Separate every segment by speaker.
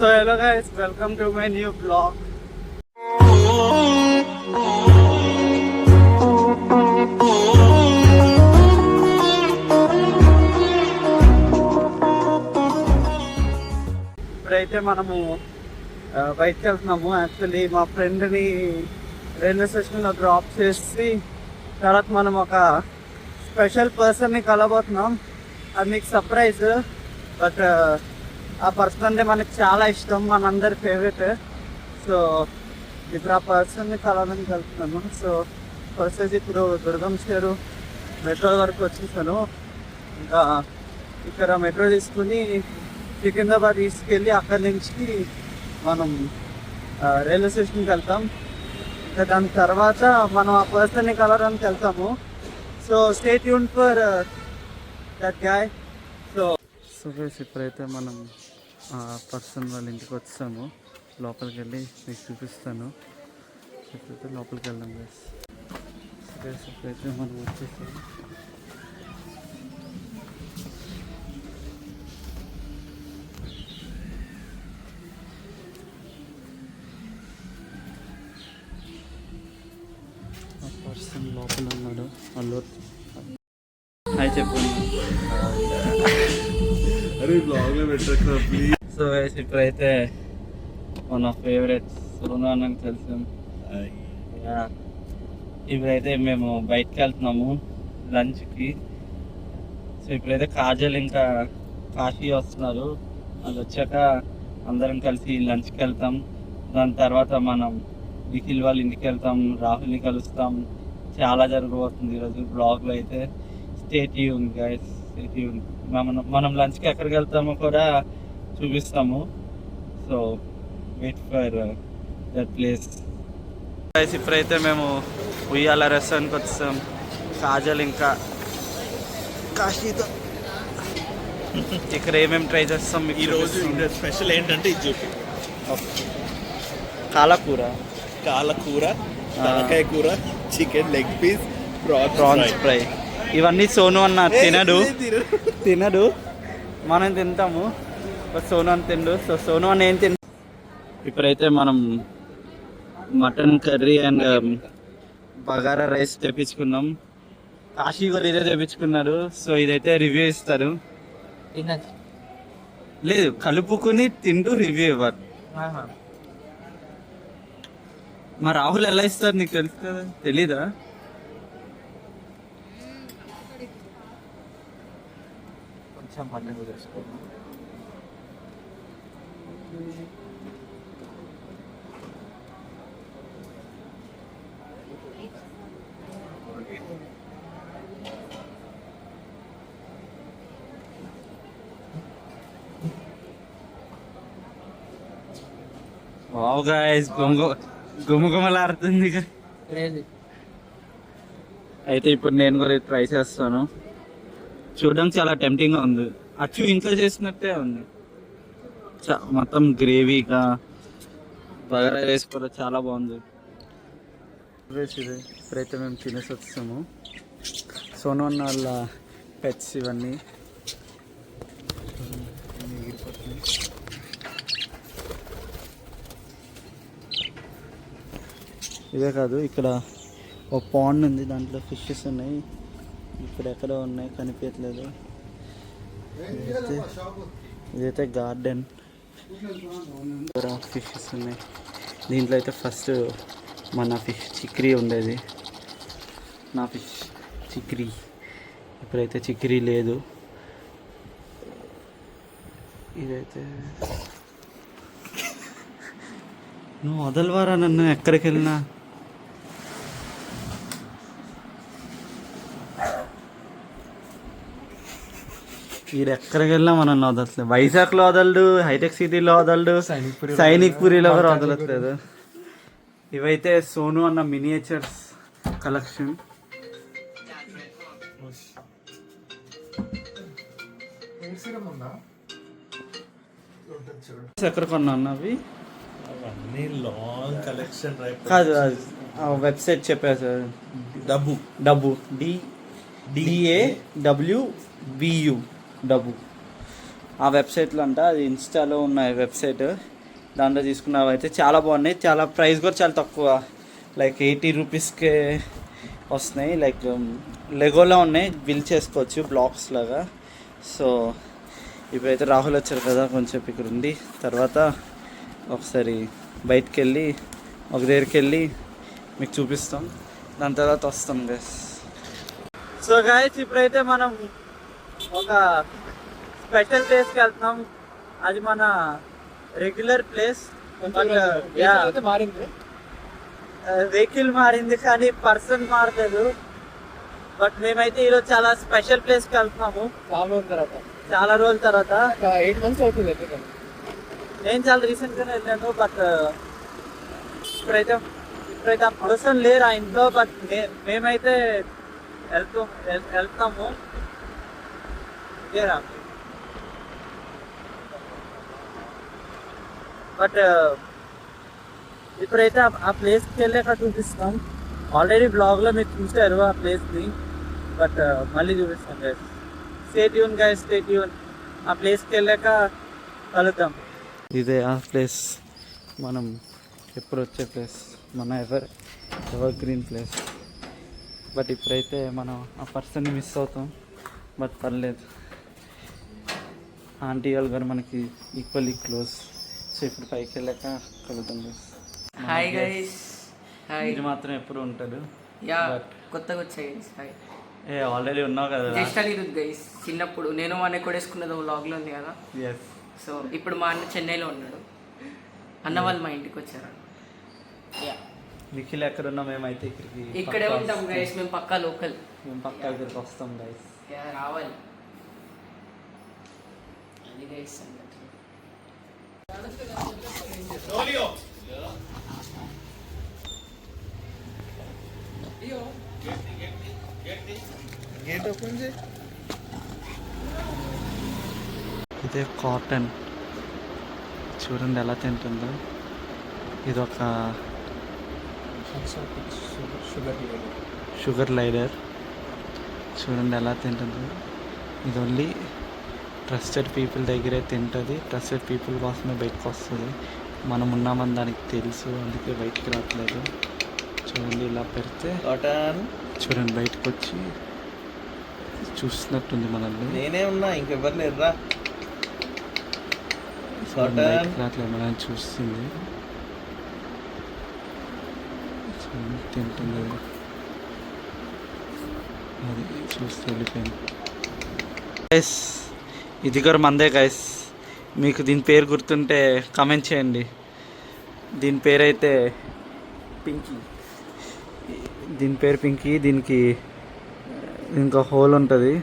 Speaker 1: So hello guys, welcome to my new vlog. ఇప్పుడైతే మనము బయటకు వెళ్తున్నాము. యాక్చువల్లీ మా ఫ్రెండ్ని రైల్వే స్టేషన్లో డ్రాప్ చేసి తర్వాత మనం ఒక స్పెషల్ పర్సన్ని కలబోతున్నాం. అది మీకు సర్ప్రైజ్. బట్ ఆ పర్సన్ అంటే మనకి చాలా ఇష్టం, మనందరి ఫేవరెట్. సో ఇప్పుడు ఆ పర్సన్ని కలవడానికి వెళ్తున్నాను. సో ఫస్ట్ ఇప్పుడు దుర్గం చేరు మెట్రో వరకు వచ్చేసాను. ఇంకా ఇక్కడ మెట్రో తీసుకుని సికింద్రాబాద్ తీసుకెళ్ళి అక్కడి నుంచి మనం రైల్వే స్టేషన్కి వెళ్తాం. ఇంకా దాని తర్వాత మనం ఆ పర్సన్ని కలవడానికి వెళ్తాము. So stay tune for that guy. So guys ఇప్పుడైతే మనం పర్సన్ వాళ్ళ ఇంటికి వచ్చాము. లోపలికి వెళ్ళి మీకు చూపిస్తాను. ఇప్పుడైతే లోపలికి వెళ్దాం గైస్. గైస్ ఇప్పుడైతే మనం వచ్చేసాము. ఆ పర్సన్ లోపల ఉన్నాడు. అల్లు హాయ్ చెప్పండి. సో గైస్ ఇప్పుడైతే మన ఫేవరెట్ సోను అన్నకి కలిసాం. ఇప్పుడైతే మేము బయటకు వెళ్తున్నాము లంచ్కి. సో ఇప్పుడైతే కాజల్ ఇంకా కాశీ వస్తున్నారు. అది వచ్చాక అందరం కలిసి లంచ్కి వెళ్తాం. దాని తర్వాత మనం నిఖిల్ వాళ్ళ ఇంటికి వెళ్తాం, రాహుల్ని కలుస్తాం. చాలా జరగబోతుంది ఈరోజు బ్లాగ్లో అయితే. Stay tune guys, stay tune. మనం లంచ్కి ఎక్కడికి వెళ్తామో కూడా చూపిస్తాము. So wait for that place. ఇప్పుడైతే మేము ఉయ్యాల రెస్టారెంట్కి వచ్చాం. కాజల్ ఇంకా కాశీతో ఇక్కడ ఏమేమి ట్రై చేస్తాం
Speaker 2: ఈరోజు స్పెషల్ ఏంటంటే ఇది చూపి.
Speaker 1: కాలకూర,
Speaker 2: తలకాయ కూర, chicken leg piece,
Speaker 1: prawns fry. ఇవన్నీ సోను అన్న తినడు, మనం తింటాము. సోను అని తిండు. సో సోను అన్న ఏం తిండు. ఇప్పుడైతే మనం mutton curry and bagara rice తెప్పించుకున్నాం. కాశీ కూడా ఇదే తెప్పించుకున్నారు. సో ఇదైతే రివ్యూ ఇస్తారు. లేదు, కలుపుకుని తింటూ రివ్యూ ఇవ్వరు. మా రాహుల్ ఎలా ఇస్తారు నీకు తెలుసు కదా, తెలీదా? కొంచెం మటన్ తీసుకో. వావ్ గైస్, గుమగుమలాడుతుంది. అయితే ఇప్పుడు నేను కూడా ట్రై చేస్తాను. చూడడానికి చాలా టెంప్టింగ్గా ఉంది. అచ్చు ఇంట్లో చేసినట్టే ఉంది. మొత్తం గ్రేవీగా బగారా రైస్ కూడా చాలా బాగుంది. ఇప్పుడైతే మేము తినేసి వచ్చాము. సోను అన్న వాళ్ళ పెట్స్ ఇవన్నీ. ఇదే కాదు, ఇక్కడ ఒక పాండ్ ఉంది, దాంట్లో ఫిషెస్ ఉన్నాయి. ఇక్కడ ఎక్కడ ఉన్నాయి కనిపించట్లేదు. ఇదైతే గార్డెన్, ఫిషెస్ ఉన్నాయి. దీంట్లో అయితే ఫస్ట్ మన ఫిష్ చిక్రీ ఉండేది. నా ఫిష్ చిక్రీ. ఇప్పుడైతే చిక్రీ లేదు. ఇదైతే నువ్వు వదలవారా నన్ను ఎక్కడికి వెళ్ళినా. వీడు ఎక్కడికి వెళ్ళినా మనం వదలట్లేదు. వైజాగ్లో వదలడు, హైటెక్ సిటీలో వదలడు, సైనిక్ పూరిలో కూడా వదలట్లేదు. ఇవైతే సోను అన్న మినియేచర్స్ కలెక్షన్. ఎక్కడ కొన్నా అవి?
Speaker 2: లాంగ్ కలెక్షన్
Speaker 1: కాదు, వెబ్సైట్ చెప్పా సార్. డబ్బు DAWBU డబ్బు. ఆ వెబ్సైట్లో అంట, అది ఇన్స్టాలో ఉన్న వెబ్సైట్, దాంట్లో తీసుకున్నవి అయితే చాలా బాగున్నాయి. చాలా ప్రైస్ కూడా చాలా తక్కువ, లైక్ 80 రూపీస్కే వస్తున్నాయి. లైక్ లెగోలా ఉన్నాయి, బిల్ చేసుకోవచ్చు బ్లాక్స్ లాగా. సో ఇప్పుడైతే రాహుల్ వచ్చారు కదా, కొంచెం ఇక్కడ ఉంది. తర్వాత ఒకసారి బయటికి వెళ్ళి ఒక దగ్గరికి వెళ్ళి మీకు చూపిస్తాం, దాని తర్వాత వస్తాం గైస్. సో గైస్ ఇప్పుడైతే మనం ఒక స్పెషల్ ప్లేస్కి వెళ్తున్నాం. అది మన రెగ్యులర్ ప్లేస్, వెహికల్ మారింది కానీ పర్సన్ మారలేదు. బట్ మేమైతే ఈరోజు చాలా స్పెషల్ ప్లేస్కి వెళ్తున్నాము. చాలా రోజుల తర్వాత
Speaker 3: 8 months అవుతుంది.
Speaker 1: నేను చాలా రీసెంట్గానే వెళ్ళాను. బట్ ఇప్పుడైతే ఆ పర్సన్ లేరు ఆ ఇంట్లో. బట్ మేమైతే వెళ్తాము. బట్ ఇప్పుడైతే ఆ ప్లేస్కి వెళ్ళాక చూపిస్తాం. ఆల్రెడీ బ్లాగ్లో మీరు చూసారు ఆ ప్లేస్ని, బట్ మళ్ళీ చూపిస్తాం guys. Stay tune guys, stay tune. ఆ ప్లేస్కి వెళ్ళాక కలుద్దాం. ఇదే ఆ ప్లేస్, మనం ఎప్పుడు వచ్చే ప్లేస్, మన ఎవర్ గ్రీన్ ప్లేస్. బట్ ఇప్పుడైతే మనం ఆ పర్సన్ని మిస్ అవుతాం. బట్ పర్లేదు, ఆంటీ వాళ్ళు గారు మనకి ఈక్వల్లీ క్లోజ్. సో ఇప్పుడు పైకి వెళ్ళాక కలుద్దాం గైస్.
Speaker 3: Hi guys. హాయ్.
Speaker 1: ఇది మాత్రం ఎప్పుడు ఉంటారు.
Speaker 3: యా, కొత్తగా వచ్చాయి. హాయ్.
Speaker 1: ఆల్రెడీ ఉన్నావు కదా.
Speaker 3: Just Anirudh guys. చిన్నప్పుడు నేను మా అన్న కూడా వేసుకున్నది వ్లాగ్లో ఉంది కదా.
Speaker 1: ఎస్.
Speaker 3: సో ఇప్పుడు మా అన్న చెన్నైలో ఉన్నాడు. అన్న వాళ్ళు మా ఇంటికి వచ్చారు. యా,
Speaker 1: నిఖిల్ ఎక్కడున్నా మేమైతే
Speaker 3: ఇక్కడే ఉంటాం గైస్. మేము పక్కా లోకల్.
Speaker 1: మేము పక్కా ఇక్కడికి వస్తాం గైస్.
Speaker 3: యా, రావాలి. అది గైస్ సంగతి.
Speaker 2: గేట్ ఓపెన్ చేయి.
Speaker 1: ఇదే కాటన్, చూడండి ఎలా తింటుందో. ఇదొక షుగర్ లైడర్, చూడండి ఎలా తింటుందో. ఇది ఓన్లీ ట్రస్టెడ్ పీపుల్ దగ్గరే తింటుంది. ట్రస్టెడ్ పీపుల్ కోసమే బయటకు వస్తుంది. మనం ఉన్నామని దానికి తెలుసు, అందుకే బయటికి రావట్లేదు. చూడండి ఇలా పెడితే
Speaker 2: కాటన్.
Speaker 1: చూడండి బయటకు వచ్చి చూస్తున్నట్టుంది మనల్ని.
Speaker 2: నేనే ఉన్నా, ఇంకెవ్వరు లేరురా.
Speaker 1: బయటకు రావట్లేదు, మనల్ని చూస్తుంది. తింటుంది అది చూస్తే వెళ్ళిపోయింది. గైస్ ఇది కూడా మందే గైస్. మీకు దీని పేరు గుర్తుంటే కామెంట్ చేయండి. దీని పేరు అయితే పింకీ. దీని పేరు పింకీ. దీనికి ఇంకా హోల్ ఉంటుంది.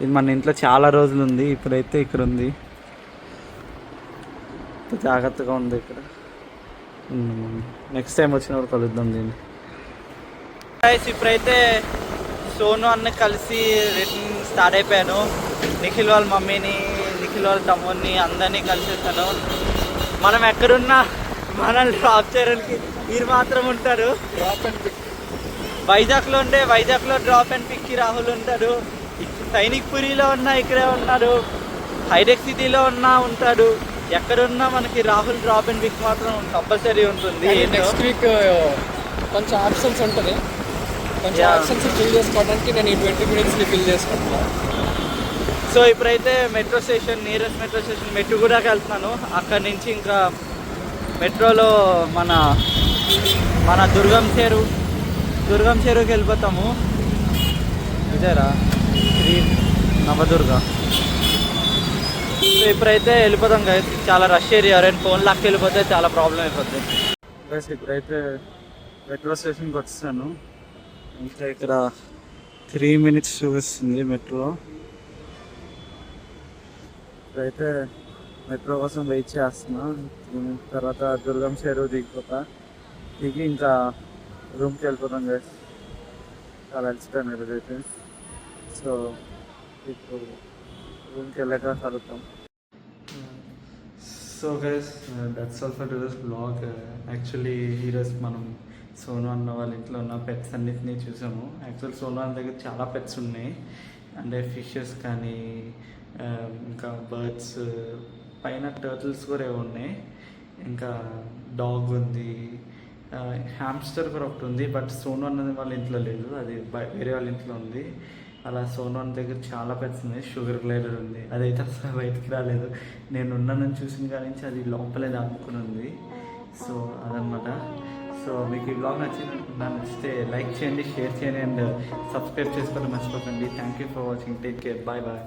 Speaker 1: ఇది మన ఇంట్లో చాలా రోజులు ఉంది, ఇప్పుడైతే ఇక్కడ ఉంది. జాగ్రత్తగా ఉంది ఇక్కడ. నెక్స్ట్ టైం వచ్చినప్పుడు కలుద్దాం దీన్ని. ఇప్పుడైతే సోను అన్న కలిసి రిటర్న్ స్టార్ట్ అయిపోయాను. నిఖిల్ వాళ్ళ మమ్మీని, నిఖిల్ వాళ్ళ తమ్ముడిని అందరినీ కలిసేస్తాను. మనం ఎక్కడున్నా మనల్ని డ్రాప్ చేయడానికి మీరు మాత్రం ఉంటారు. వైజాగ్లో డ్రాప్ అండ్ పిక్కి రాహుల్ ఉంటాడు. సైనిక్పురిలో ఉన్నా ఇక్కడే ఉన్నాడు. హైటెక్ సిటీలో ఉన్నా ఉంటాడు. ఎక్కడున్నా మనకి రాహుల్ డ్రాప్ అండ్ పిక్ మాత్రం కంపల్సరీ ఉంటుంది.
Speaker 3: నెక్స్ట్ వీక్ కొంచెం ఆప్షన్స్ ఉంటుంది. కొంచెం ఆప్షన్స్ ఫిల్ చేసుకోవడానికి నేను ఈ 20 minutes ఫిల్ చేసుకుంటున్నాను.
Speaker 1: సో ఇప్పుడైతే metro station, nearest metro station మెట్టుగూడకి వెళ్తున్నాను. అక్కడి నుంచి ఇంకా మెట్రోలో మన దుర్గం చెరువుకి వెళ్ళిపోతాము. ఇదేరా శ్రీ నవదుర్గ. సో ఇప్పుడైతే వెళ్ళిపోతాం గైస్. చాలా రష్ ఏరియా, రెండు ఫోన్ లాక్కి వెళ్ళిపోతే చాలా ప్రాబ్లం అయిపోతుంది గైస్. ఇప్పుడైతే మెట్రో స్టేషన్కి వచ్చాను. ఇంకా ఇక్కడ 3 minutes చూపిస్తుంది మెట్రో. ఇప్పుడైతే మెట్రో కోసం వెయిట్ చేస్తున్నా. తర్వాత దుర్గం చెరువు దిగి ఇంకా రూమ్కి వెళ్ళిపోతాం గైస్. చాలా అలసిపోయాను ఈరోజైతే. సో ఇప్పుడు రూమ్కి వెళ్ళాక కలుగుతాం. So guys that's all for today's blog. Actually ఈరోజు మనం సోను అన్న వాళ్ళ ఇంట్లో ఉన్న పెట్స్ అన్నిటినీ చూసాము. యాక్చువల్ సోను అన్న దగ్గర చాలా పెట్స్ ఉన్నాయి. అంటే ఫిషెస్ కానీ,
Speaker 4: ఇంకా బర్డ్స్, పైన టర్టిల్స్ కూడా ఏవో ఉన్నాయి, ఇంకా డాగ్ ఉంది, హ్యామ్స్టర్ కూడా ఒకటి ఉంది. బట్ సోను అన్నది వాళ్ళ ఇంట్లో లేదు, అది వేరే వాళ్ళ ఇంట్లో ఉంది. అలా సోను అన్న దగ్గర చాలా పెట్స్ ఉన్నాయి. షుగర్ గ్లైడర్ ఉంది, అదైతే అసలు బయటికి రాలేదు. నేను ఉన్నానని చూసిన కాడి నుంచి అది లోపలే దాక్కుని ఉంది. సో అదనమాట. సో మీకు ఈ బ్లాగ్ నచ్చితే లైక్ చేయండి, షేర్ చేయండి అండ్ సబ్స్క్రైబ్ చేసుకోవడం మర్చిపోకండి. Thank you for watching. Take care. Bye bye.